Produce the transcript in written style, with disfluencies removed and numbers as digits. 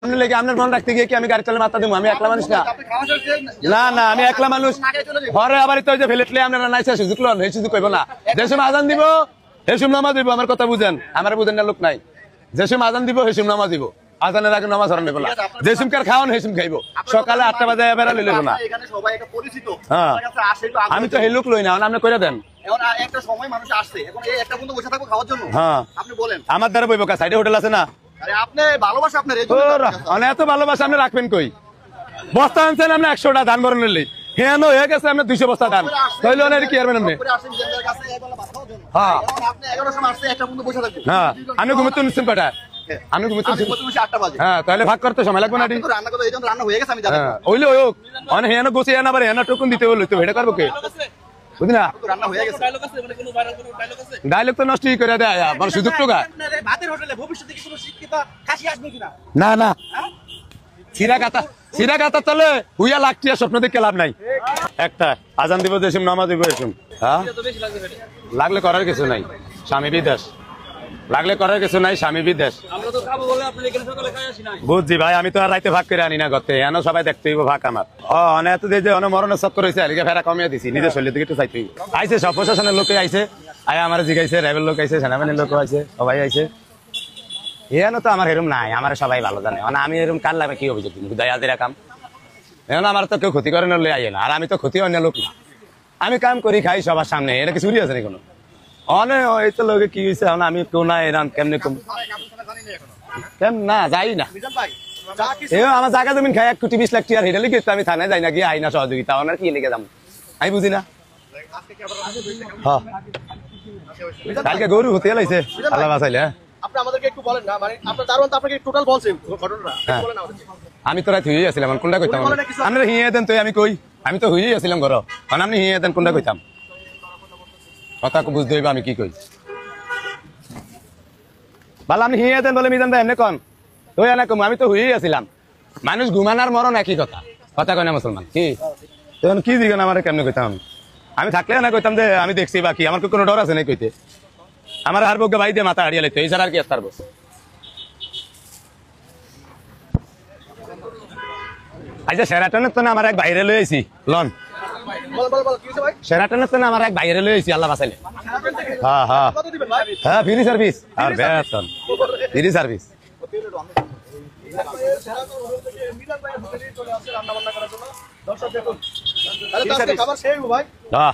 আপনার মন রাখতে গিয়ে কি আমি গাড়ি চালে মাথা দেবো? আমি একলা মানুষ না, না না আমি একলা মানুষ। ঘরে আবার তো ফেলেটলে আপনারা নাইছে সুযোগ লন, এই সুযোগ কইব না। যে সময় আজান দিব সেই সময় নামাজ দিব। আমার কথা বুঝেন, আমার বুঝেন না লোক নাই। যে সময় আজান দিব সেই সময় নামাজ দিব। আজানের আগে নামাজ হারান দেবো না। যে সুমকার খাওয়ান সেই সুম খাইব। সকালে 8টা বাজে বেড়া লইব না। হ্যাঁ আমি তো সেই লোক লই না, আপনি কইরা দেন। আমার দ্বারা বইব কা সাইডে হোটেল আছে না? এত ভালোবাসা আপনি রাখবেন কই? বস্তা আনছেন আপনি 100টা ধান বরণের লি, হ্যাঁ হয়ে গেছে আপনার 200 বস্তা ধান, তাইলে অনেক কি করবেন আপনি? হ্যাঁ হ্যাঁ আপনি ঘুমোতে নিচ্ছেন কটা? আমি ঘুমোতে হ্যাঁ তাহলে ভাগ করতে সময় লাগবে না। ওইলে হোক অনেক হেন গোছিয়ে আবার হেন টুকুন দিতে বললো তো এটা করবো কে? বুঝলি না, ডায়লগ তো নষ্ট করে দেয় আমার সুযোগ টুকা। না না সিরা কাতা চলে হুইয়া লাগছি আর স্বপ্ন দেখে লাভ নাই। একটা আজান দিব দেশম নামাজ দিব এসম। হ্যাঁ লাগলে করার কিছু নাই, স্বামী বিদেশ। লাগলে করার কিছু নাই, স্বামী বিদেশ। বুঝছি ভাই, আমি তো আর রাইতে ভাগ করে আনি না গতে, এন সবাই দেখতে হইব ভাগ আমার। এত যে মরণের চক্কর হয়েছে এদিকে ফেরা কমিয়ে দিছি, নিজের শরীর দিকে একটু চাইতে হইব। আইসে সব প্রশাসনের লোকে আইসে, আমার জিগাইছে, র্যাবের লোক আইসে, সেনাবাহিনীর লোক আইসে, সবাই আইসে। এন তো আমার এরম নাই, আমার সবাই ভালো জানে। আমি এরকম কার লাগে কি অভিযোগ দিন দয়া দিরা কাম। এখন আমার তো কেউ ক্ষতি করে নলে আইয়ে না, আর আমি তো ক্ষতি অন্য লোক না। আমি কাম করি খাই সবার সামনে, এটা কি চুরি আছে না কোনো? এই তো লোকে কি হয়েছে আমি কেউ না এরাম কেমনে কেম না যাই না। আমার জায়গা জমিন খাই 1 কোটি 20 লাখ টাকা, হেঁটে লিখে আমি থানায় যাই না, গিয়ে আই না সহযোগিতা ওনার কি লিখে যাবো আমি বুঝি না। কালকে গরু হতে লাইছে আল্লাহ বাঁচাইলে। আমি তো রাত হয়ে আসছিলাম, কোনটা কইতাম? আপনারা হিয়ে দেন তো আমি কই, আমি তো হয়েই আসছিলাম ঘর, আপনি হিয়ে দেন কোনটা কইতাম? কথা বুঝতে হইব আমি কি কই। ভালো আপনি হিয়ে দেন বলে মিজান ভাই এমনি কন হইয়া না কম, আমি তো হয়েই আসছিলাম। মানুষ ঘুমানার মরণ একই কথা, কথা কয় না মুসলমান কি? তখন কি দিবেন আমার কেমনে কইতাম? আমি থাকলে না কইতাম যে আমি দেখছি বাকি, আমার কোনো ডর আছে না কইতে? আমার আর বউকে ভাই দিয়ে মাথা হারিয়ে লাইতো, এই ছাড়া আর কি আসতে পারবো? আচ্ছা সেরাটনের তো না আমার এক বাইরে লই আইছি লন, সেরাটনের তো না আমার এক বাইরে লই আইছি আল্লাহ বাঁচাইলে। হ্যাঁ হ্যাঁ হ্যাঁ ফ্রি সার্ভিস আর বেতন ফ্রি সার্ভিস। হ্যাঁ